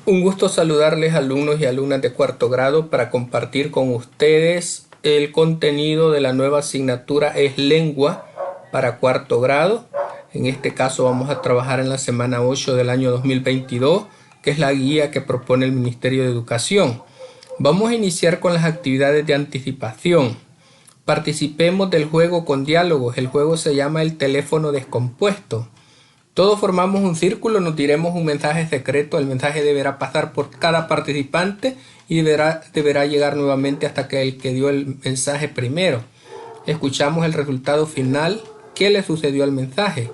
Un gusto saludarles, alumnos y alumnas de cuarto grado, para compartir con ustedes el contenido de la nueva asignatura es lengua para cuarto grado. En este caso vamos a trabajar en la semana 8 del año 2022, que es la guía que propone el Ministerio de Educación. Vamos a iniciar con las actividades de anticipación. Participemos del juego con diálogos. El juego se llama el teléfono descompuesto. Todos formamos un círculo, nos diremos un mensaje secreto. El mensaje deberá pasar por cada participante y deberá llegar nuevamente hasta que el que dio el mensaje primero. Escuchamos el resultado final. ¿Qué le sucedió al mensaje?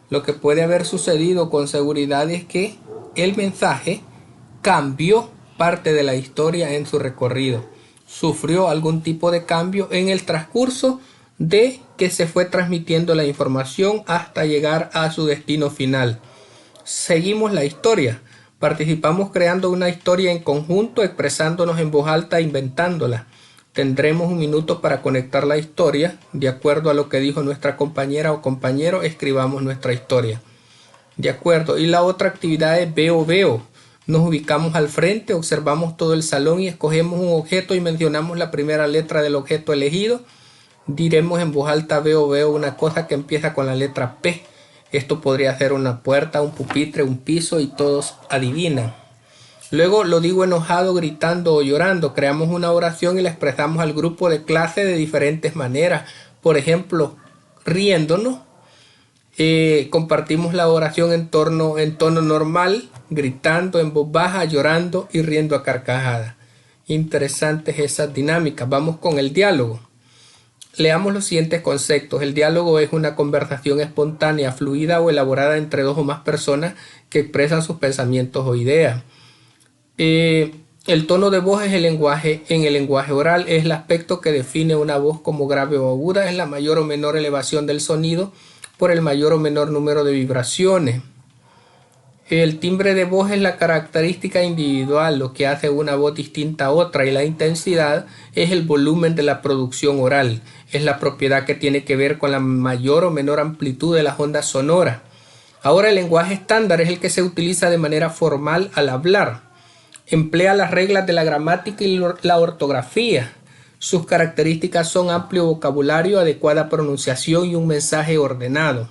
Lo que puede haber sucedido con seguridad es que el mensaje cambió parte de la historia en su recorrido. Sufrió algún tipo de cambio en el transcurso de que se fue transmitiendo la información hasta llegar a su destino final. Seguimos la historia. Participamos creando una historia en conjunto, expresándonos en voz alta e inventándola. Tendremos un minuto para conectar la historia. De acuerdo a lo que dijo nuestra compañera o compañero, escribamos nuestra historia. De acuerdo. Y la otra actividad es veo. Nos ubicamos al frente, observamos todo el salón y escogemos un objeto y mencionamos la primera letra del objeto elegido. Diremos en voz alta veo una cosa que empieza con la letra P. Esto podría ser una puerta, un pupitre, un piso, y todos adivinan. Luego lo digo enojado, gritando o llorando. Creamos una oración y la expresamos al grupo de clase de diferentes maneras. Por ejemplo, riéndonos. Compartimos la oración en tono normal, gritando en voz baja, llorando y riendo a carcajadas. Interesantes esas dinámicas. Vamos con el diálogo. Leamos los siguientes conceptos. El diálogo es una conversación espontánea, fluida o elaborada entre dos o más personas que expresan sus pensamientos o ideas. El tono de voz es el lenguaje. En el lenguaje oral es el aspecto que define una voz como grave o aguda. Es la mayor o menor elevación del sonido por el mayor o menor número de vibraciones. El timbre de voz es la característica individual, lo que hace una voz distinta a otra, y la intensidad es el volumen de la producción oral. Es la propiedad que tiene que ver con la mayor o menor amplitud de las ondas sonoras. Ahora, el lenguaje estándar es el que se utiliza de manera formal al hablar. Emplea las reglas de la gramática y la ortografía. Sus características son amplio vocabulario, adecuada pronunciación y un mensaje ordenado.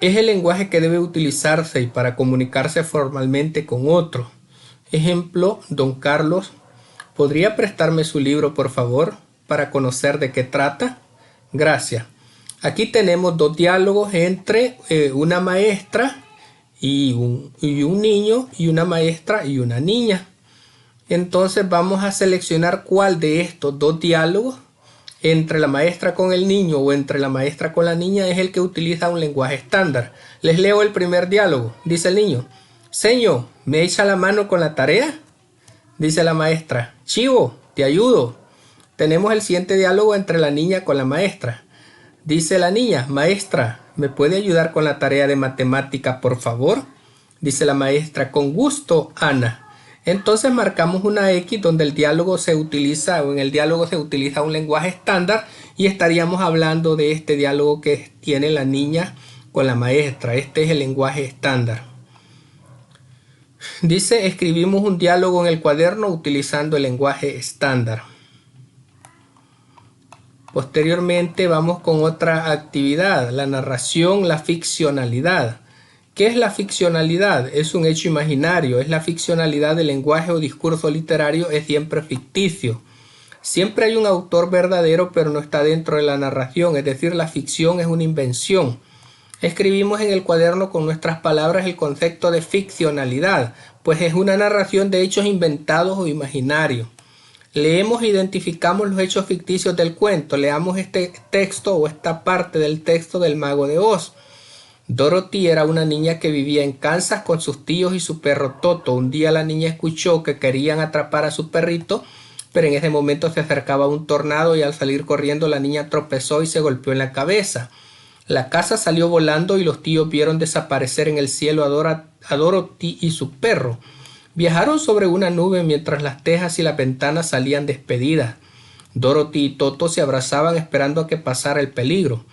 Es el lenguaje que debe utilizarse para comunicarse formalmente con otro. Ejemplo, don Carlos, ¿podría prestarme su libro, por favor, para conocer de qué trata? Gracias. Aquí tenemos dos diálogos entre una maestra y un niño, y una maestra y una niña. Entonces vamos a seleccionar cuál de estos dos diálogos, entre la maestra con el niño o entre la maestra con la niña, es el que utiliza un lenguaje estándar. Les leo el primer diálogo. Dice el niño: Señor, ¿me echa la mano con la tarea? Dice la maestra: Chivo, te ayudo. Tenemos el siguiente diálogo entre la niña con la maestra. Dice la niña: Maestra, ¿me puede ayudar con la tarea de matemática, por favor? Dice la maestra: Con gusto, Ana. Entonces marcamos una X donde en el diálogo se utiliza un lenguaje estándar, y estaríamos hablando de este diálogo que tiene la niña con la maestra. Este es el lenguaje estándar. Dice: escribimos un diálogo en el cuaderno utilizando el lenguaje estándar. Posteriormente vamos con otra actividad, la narración, la ficcionalidad. ¿Qué es la ficcionalidad? Es un hecho imaginario. Es la ficcionalidad del lenguaje o discurso literario, es siempre ficticio. Siempre hay un autor verdadero, pero no está dentro de la narración, es decir, la ficción es una invención. Escribimos en el cuaderno con nuestras palabras el concepto de ficcionalidad, pues es una narración de hechos inventados o imaginarios. Leemos e identificamos los hechos ficticios del cuento. Leamos este texto o esta parte del texto del Mago de Oz. Dorothy era una niña que vivía en Kansas con sus tíos y su perro Toto. Un día la niña escuchó que querían atrapar a su perrito, pero en ese momento se acercaba un tornado y al salir corriendo la niña tropezó y se golpeó en la cabeza. La casa salió volando y los tíos vieron desaparecer en el cielo a Dorothy y su perro. Viajaron sobre una nube mientras las tejas y las ventanas salían despedidas. Dorothy y Toto se abrazaban esperando a que pasara el peligro.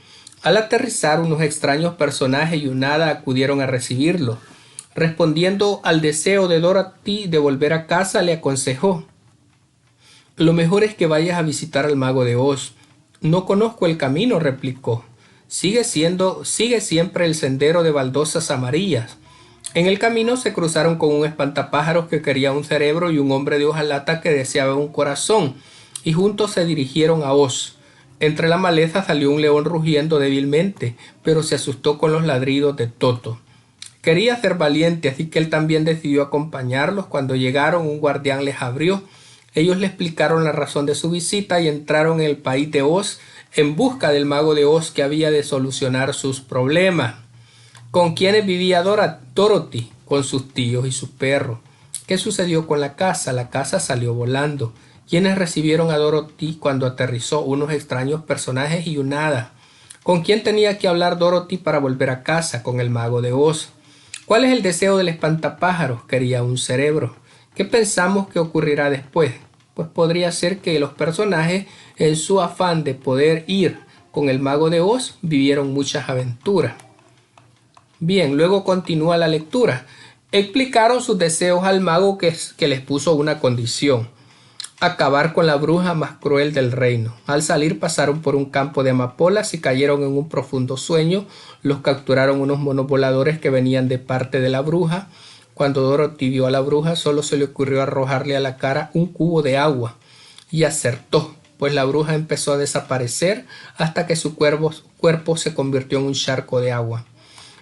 Al aterrizar, unos extraños personajes y un hada acudieron a recibirlo. Respondiendo al deseo de Dorothy de volver a casa, le aconsejó: lo mejor es que vayas a visitar al mago de Oz. No conozco el camino, replicó. Sigue siempre el sendero de baldosas amarillas. En el camino se cruzaron con un espantapájaros que quería un cerebro y un hombre de hojalata que deseaba un corazón, y juntos se dirigieron a Oz. Entre la maleza salió un león rugiendo débilmente, pero se asustó con los ladridos de Toto. Quería ser valiente, así que él también decidió acompañarlos. Cuando llegaron, un guardián les abrió. Ellos le explicaron la razón de su visita y entraron en el país de Oz en busca del mago de Oz que había de solucionar sus problemas. ¿Con quiénes vivía Dorothy? Con sus tíos y su perro. ¿Qué sucedió con la casa? La casa salió volando. ¿Quiénes recibieron a Dorothy cuando aterrizó? Unos extraños personajes y un hada. ¿Con quién tenía que hablar Dorothy para volver a casa? Con el mago de Oz. ¿Cuál es el deseo del espantapájaros? Quería un cerebro. ¿Qué pensamos que ocurrirá después? Pues podría ser que los personajes, en su afán de poder ir con el mago de Oz, vivieron muchas aventuras. Bien, luego continúa la lectura. Explicaron sus deseos al mago que les puso una condición: acabar con la bruja más cruel del reino. Al salir pasaron por un campo de amapolas y cayeron en un profundo sueño. Los capturaron unos monos voladores que venían de parte de la bruja. Cuando Dorothy vio a la bruja, solo se le ocurrió arrojarle a la cara un cubo de agua. Y acertó, pues la bruja empezó a desaparecer hasta que su cuerpo se convirtió en un charco de agua.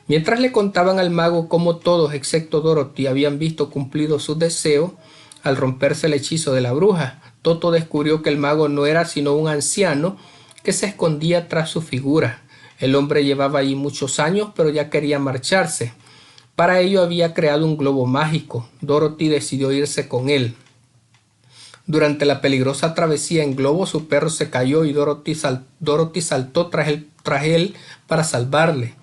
Mientras le contaban al mago cómo todos, excepto Dorothy, habían visto cumplido sus deseos, al romperse el hechizo de la bruja, Toto descubrió que el mago no era sino un anciano que se escondía tras su figura. El hombre llevaba allí muchos años, pero ya quería marcharse. Para ello había creado un globo mágico. Dorothy decidió irse con él. Durante la peligrosa travesía en globo, su perro se cayó y Dorothy saltó tras él para salvarle.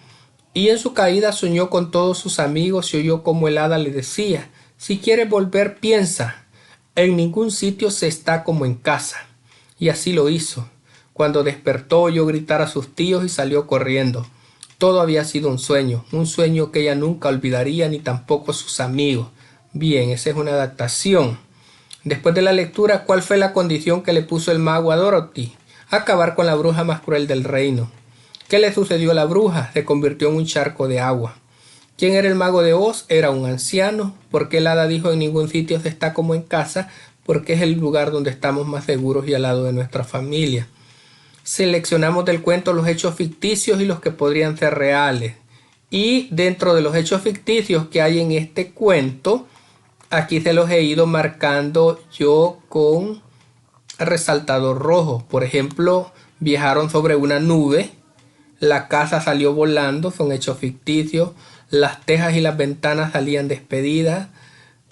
Y en su caída soñó con todos sus amigos y oyó como el hada le decía: si quieres volver, piensa, en ningún sitio se está como en casa. Y así lo hizo. Cuando despertó oyó gritar a sus tíos y salió corriendo. Todo había sido un sueño que ella nunca olvidaría, ni tampoco sus amigos. Bien, esa es una adaptación. Después de la lectura, ¿cuál fue la condición que le puso el mago a Dorothy? Acabar con la bruja más cruel del reino. ¿Qué le sucedió a la bruja? Se convirtió en un charco de agua. ¿Quién era el mago de Oz? Era un anciano. ¿Por qué el hada dijo en ningún sitio se está como en casa? Porque es el lugar donde estamos más seguros y al lado de nuestra familia. Seleccionamos del cuento los hechos ficticios y los que podrían ser reales. Y dentro de los hechos ficticios que hay en este cuento, aquí se los he ido marcando yo con resaltador rojo. Por ejemplo, viajaron sobre una nube, la casa salió volando, son hechos ficticios. Las tejas y las ventanas salían despedidas.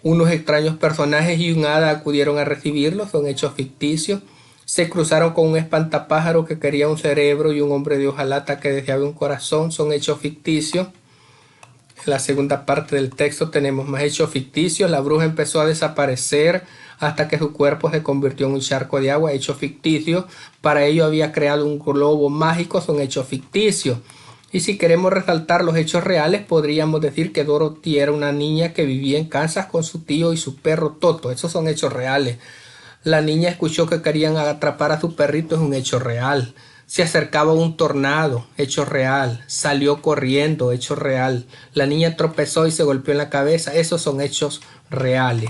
Unos extraños personajes y un hada acudieron a recibirlos, son hechos ficticios. Se cruzaron con un espantapájaro que quería un cerebro y un hombre de hojalata que deseaba un corazón, son hechos ficticios. En la segunda parte del texto tenemos más hechos ficticios. La bruja empezó a desaparecer hasta que su cuerpo se convirtió en un charco de agua, hechos ficticios. Para ello había creado un globo mágico, son hechos ficticios. Y si queremos resaltar los hechos reales, podríamos decir que Dorothy era una niña que vivía en Kansas con su tío y su perro Toto. Esos son hechos reales. La niña escuchó que querían atrapar a su perrito, es un hecho real. Se acercaba un tornado, hecho real. Salió corriendo, hecho real. La niña tropezó y se golpeó en la cabeza, esos son hechos reales.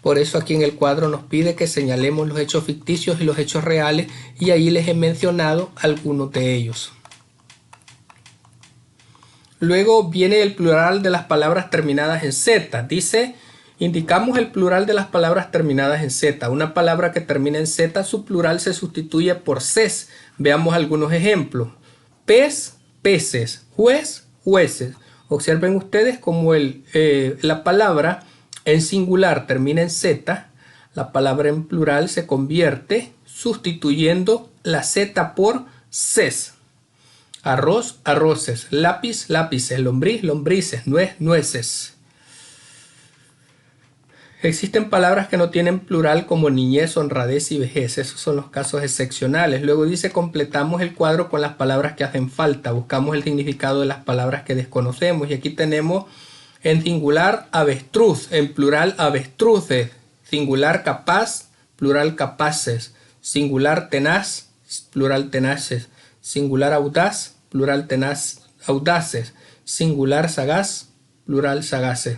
Por eso aquí en el cuadro nos pide que señalemos los hechos ficticios y los hechos reales, y ahí les he mencionado algunos de ellos. Luego viene el plural de las palabras terminadas en Z. Dice: indicamos el plural de las palabras terminadas en Z. Una palabra que termina en Z, su plural se sustituye por ses. Veamos algunos ejemplos. Pez, peces. Juez, jueces. Observen ustedes cómo la palabra en singular termina en Z. La palabra en plural se convierte sustituyendo la Z por ses. Arroz, arroces. Lápiz, lápices. Lombriz, lombrices. Nuez, nueces. Existen palabras que no tienen plural como niñez, honradez y vejez. Esos son los casos excepcionales. Luego dice: completamos el cuadro con las palabras que hacen falta. Buscamos el significado de las palabras que desconocemos. Y aquí tenemos En singular, avestruz. En plural, avestruces. Singular, capaz. Plural, capaces. Singular, tenaz. Plural, tenaces. Singular, audaz. Plural, tenaz, audaces. Singular, sagaz. Plural, sagaces.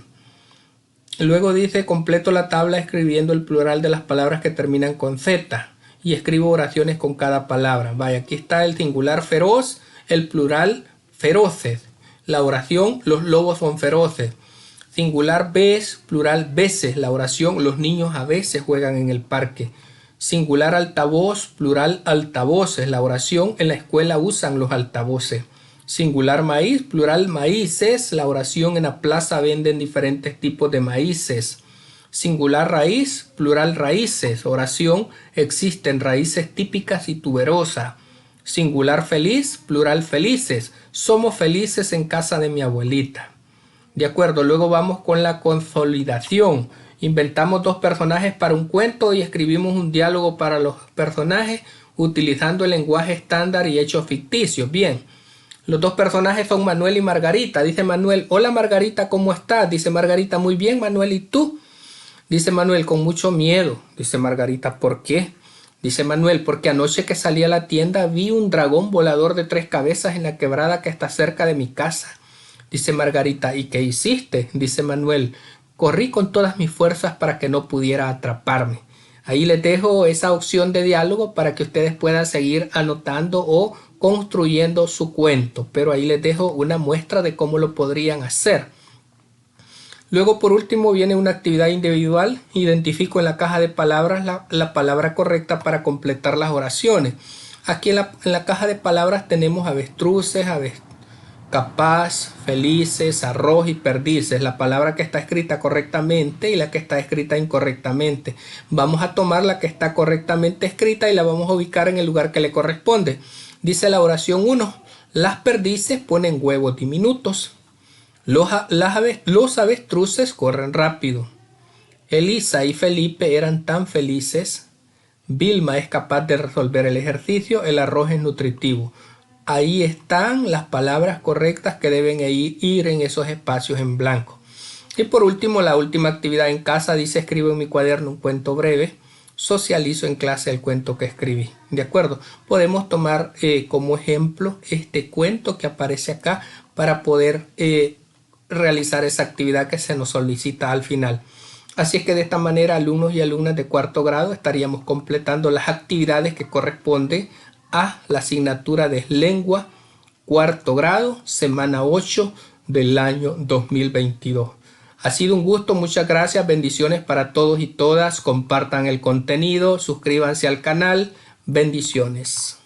Luego dice, completo la tabla escribiendo el plural de las palabras que terminan con Z y escribo oraciones con cada palabra. Vaya, aquí está el singular feroz, el plural feroces. La oración, los lobos son feroces. Singular ves, plural veces. La oración, los niños a veces juegan en el parque. Singular altavoz, plural altavoces. La oración, en la escuela usan los altavoces. Singular maíz, plural maíces. La oración, en la plaza venden diferentes tipos de maíces. Singular raíz, plural raíces. Oración, existen raíces típicas y tuberosas. Singular feliz, plural felices. Somos felices en casa de mi abuelita. De acuerdo, luego vamos con la consolidación. Inventamos dos personajes para un cuento y escribimos un diálogo para los personajes utilizando el lenguaje estándar y hechos ficticios. Bien. Los dos personajes son Manuel y Margarita. Dice Manuel, hola Margarita, ¿cómo estás? Dice Margarita, muy bien Manuel, ¿y tú? Dice Manuel, con mucho miedo. Dice Margarita, ¿por qué? Dice Manuel, porque anoche que salí a la tienda vi un dragón volador de 3 cabezas en la quebrada que está cerca de mi casa. Dice Margarita, ¿y qué hiciste? Dice Manuel, corrí con todas mis fuerzas para que no pudiera atraparme. Ahí les dejo esa opción de diálogo para que ustedes puedan seguir anotando o construyendo su cuento, pero ahí les dejo una muestra de cómo lo podrían hacer. Luego, por último, viene una actividad individual. Identifico en la caja de palabras la palabra correcta para completar las oraciones. Aquí en la caja de palabras tenemos avestruces, capaz, felices, arroz y perdices. La palabra que está escrita correctamente y la que está escrita incorrectamente. Vamos a tomar la que está correctamente escrita y la vamos a ubicar en el lugar que le corresponde. Dice la oración 1, las perdices ponen huevos diminutos. Los avestruces corren rápido. Elisa y Felipe eran tan felices. Vilma es capaz de resolver el ejercicio. El arroz es nutritivo. Ahí están las palabras correctas que deben ir en esos espacios en blanco. Y por último, la última actividad en casa dice, escribo en mi cuaderno un cuento breve. Socializo en clase el cuento que escribí. ¿De acuerdo? Podemos tomar como ejemplo este cuento que aparece acá para poder realizar esa actividad que se nos solicita al final. Así es que de esta manera, alumnos y alumnas de 4º grado estaríamos completando las actividades que corresponden a la asignatura de lengua 4º grado, semana 8 del año 2022. Ha sido un gusto, muchas gracias, bendiciones para todos y todas, compartan el contenido, suscríbanse al canal, bendiciones.